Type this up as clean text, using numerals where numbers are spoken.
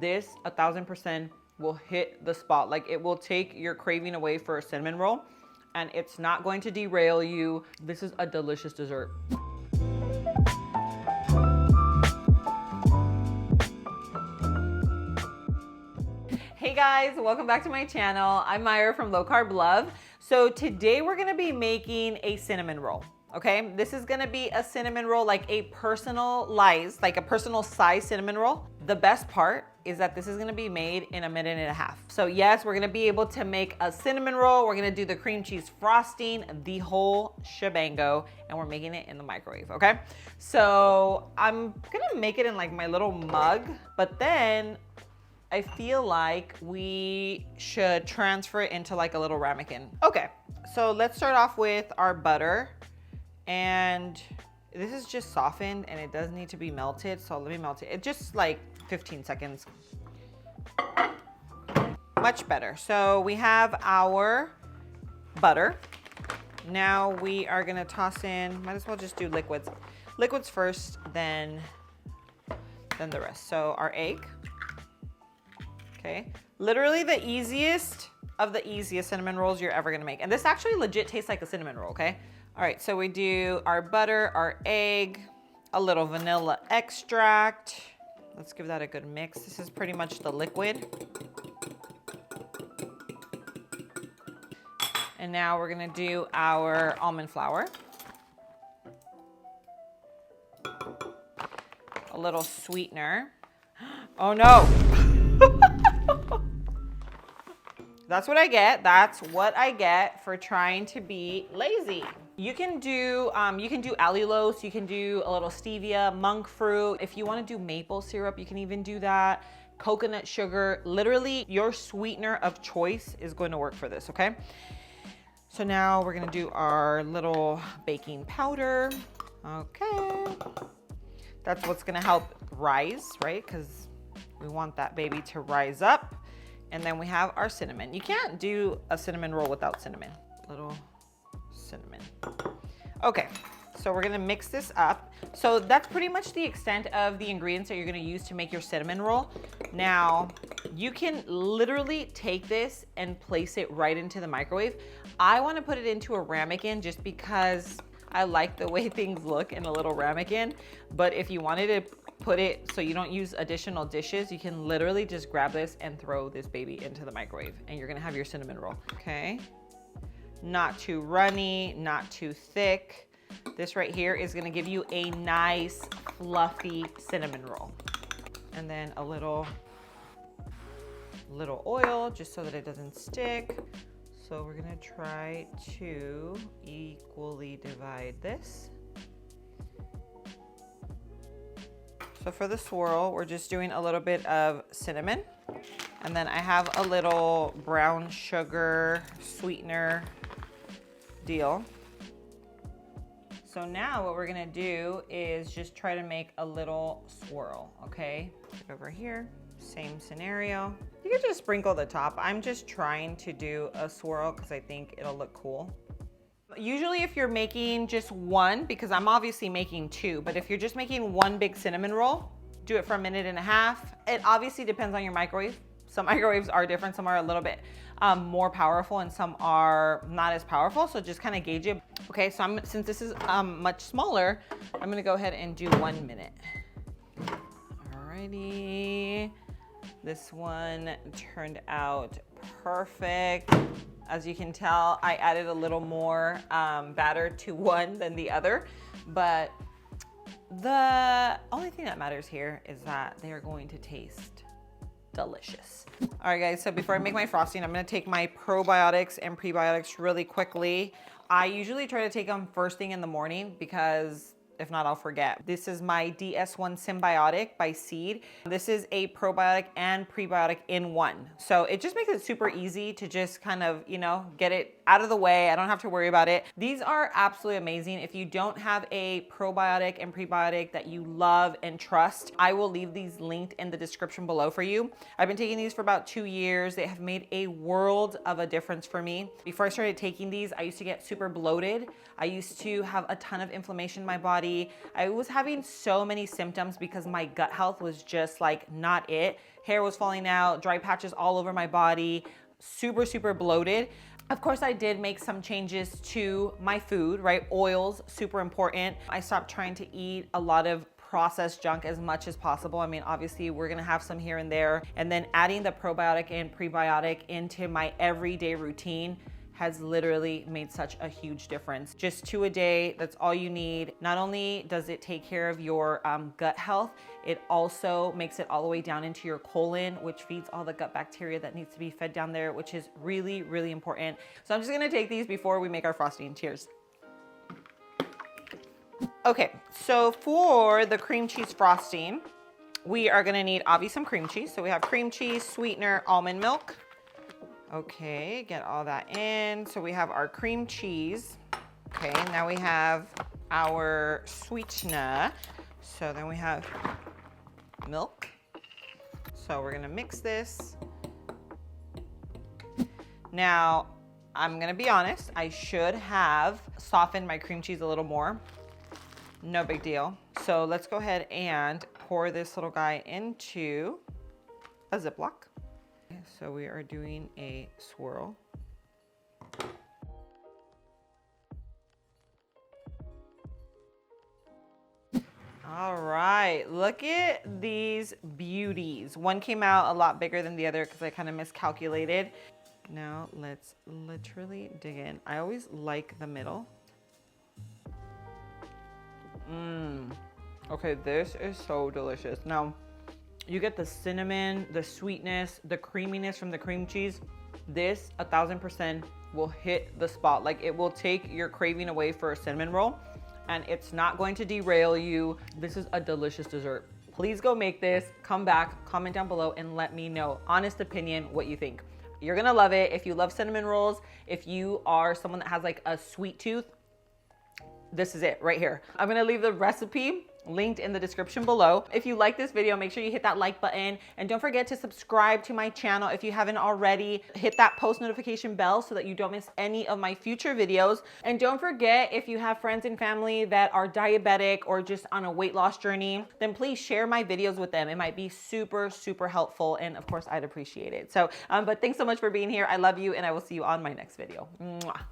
this 1000% will hit the spot. Like, it will take your craving away for a cinnamon roll, and it's not going to derail you. This is a delicious dessert. Hey guys, welcome back to my channel. I'm Myra from Low Carb Love. So today we're gonna be making a cinnamon roll, okay? This is gonna be a cinnamon roll, like a personal size cinnamon roll. The best part is that this is gonna be made in 1.5 minutes. So yes, we're gonna be able to make a cinnamon roll. We're gonna do the cream cheese frosting, the whole shebango, and we're making it in the microwave, okay? So I'm gonna make it in like my little mug, but then I feel like we should transfer it into like a little ramekin. Okay, so let's start off with our butter. And this is just softened and it does need to be melted. So let me melt it. It's just like 15 seconds. Much better. So we have our butter. Now we are gonna toss in, might as well just do liquids. Liquids first, then the rest. So our egg. Okay, literally the easiest of the easiest cinnamon rolls you're ever gonna make. And this actually legit tastes like a cinnamon roll, okay? All right, so we do our butter, our egg, a little vanilla extract. Let's give that a good mix. This is pretty much the liquid. And now we're gonna do our almond flour. A little sweetener. Oh no. That's what I get. That's what I get for trying to be lazy. You can do allulose, you can do a little stevia, monk fruit. If you want to do maple syrup, you can even do that. Coconut sugar, literally your sweetener of choice is going to work for this, okay? So now we're gonna do our little baking powder. Okay. That's what's gonna help rise, right? Because we want that baby to rise up. And then we have our cinnamon. You can't do a cinnamon roll without cinnamon. Little cinnamon. Okay, so we're gonna mix this up. So that's pretty much the extent of the ingredients that you're gonna use to make your cinnamon roll. Now, you can literally take this and place it right into the microwave. I wanna put it into a ramekin just because I like the way things look in a little ramekin. But if you wanted to put it so you don't use additional dishes, you can literally just grab this and throw this baby into the microwave and you're gonna have your cinnamon roll, okay? Not too runny, not too thick. This right here is gonna give you a nice fluffy cinnamon roll. And then a little oil just so that it doesn't stick. So we're gonna try to equally divide this. So for the swirl, we're just doing a little bit of cinnamon. And then I have a little brown sugar sweetener deal. So now what we're gonna do is just try to make a little swirl, okay? Over here, same scenario. You can just sprinkle the top. I'm just trying to do a swirl because I think it'll look cool. Usually if you're making just one, because I'm obviously making two, but if you're just making one big cinnamon roll, do it for 1.5 minutes. It obviously depends on your microwave. Some microwaves are different, some are a little bit more powerful and some are not as powerful, so just kind of gauge it. Okay, so since this is much smaller, I'm gonna go ahead and do 1 minute. Alrighty, this one turned out perfect. As you can tell, I added a little more batter to one than the other, but the only thing that matters here is that they are going to taste delicious. All right guys, so before I make my frosting, I'm gonna take my probiotics and prebiotics really quickly. I usually try to take them first thing in the morning because if not, I'll forget. This is my DS1 Symbiotic by Seed. This is a probiotic and prebiotic in one. So it just makes it super easy to just kind of, you know, get it out of the way. I don't have to worry about it. These are absolutely amazing. If you don't have a probiotic and prebiotic that you love and trust, I will leave these linked in the description below for you. I've been taking these for about 2 years. They have made a world of a difference for me. Before I started taking these, I used to get super bloated. I used to have a ton of inflammation in my body. I was having so many symptoms because my gut health was just like not it. Hair was falling out, dry patches all over my body, super, super bloated. Of course, I did make some changes to my food, right? Oils, super important. I stopped trying to eat a lot of processed junk as much as possible. I mean, obviously we're gonna have some here and there. And then adding the probiotic and prebiotic into my everyday routine has literally made such a huge difference. Just 2 a day, that's all you need. Not only does it take care of your gut health, it also makes it all the way down into your colon, which feeds all the gut bacteria that needs to be fed down there, which is really, really important. So I'm just gonna take these before we make our frosting. Cheers. Okay, so for the cream cheese frosting, we are gonna need obviously some cream cheese. So we have cream cheese, sweetener, almond milk. Okay, get all that in. So we have our cream cheese. Okay, now we have our sweetener. So then we have milk. So we're gonna mix this. Now, I'm gonna be honest, I should have softened my cream cheese a little more. No big deal. So let's go ahead and pour this little guy into a Ziploc. So we are doing a swirl. All right, look at these beauties. One came out a lot bigger than the other because I kind of miscalculated. Now let's literally dig in. I always like the middle. Okay, this is so delicious. Now, you get the cinnamon, the sweetness, the creaminess from the cream cheese. This 1000% will hit the spot. Like, it will take your craving away for a cinnamon roll, and it's not going to derail you. This is a delicious dessert. Please go make this, come back, comment down below, and let me know, honest opinion, what you think. You're gonna love it. If you love cinnamon rolls, if you are someone that has like a sweet tooth, this is it right here. I'm gonna leave the recipe linked in the description below. If you like this video, make sure you hit that like button, and don't forget to subscribe to my channel if you haven't already. Hit that post notification bell so that you don't miss any of my future videos. And don't forget, if you have friends and family that are diabetic or just on a weight loss journey, then please share my videos with them. It might be super, super helpful, and of course I'd appreciate it. So, but thanks so much for being here. I love you, and I will see you on my next video. Mwah.